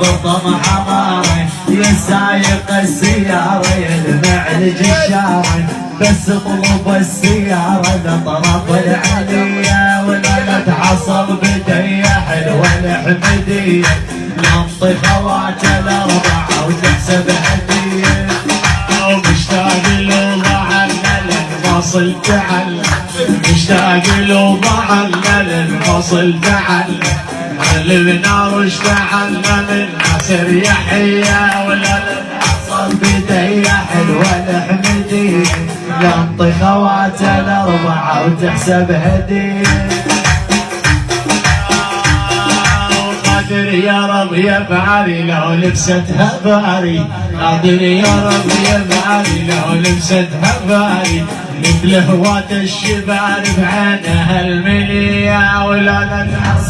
بطم حماري يا سايق السيارة يلمع الجشارة بس اطلب السيارة لطرف العليا ولا تعصب بدي حلوة الحمدية ننطي خوات الأربعة وتحسب هدية ومشتاق لوضعنا للفصل تعلم مشتاق لوضعنا للفصل تعلم قلبنا واشتعلنا من عسر يحيى ولا نحصل بدي حلوة الحمدية ننطي خوات الأربعة وتحسب هدية قادر يا رب يفعلي لو لبستها باري قادر يا رب يفعلي لو لبستها باري مثل هواة الشباب بعينها المنية ولا نتحصل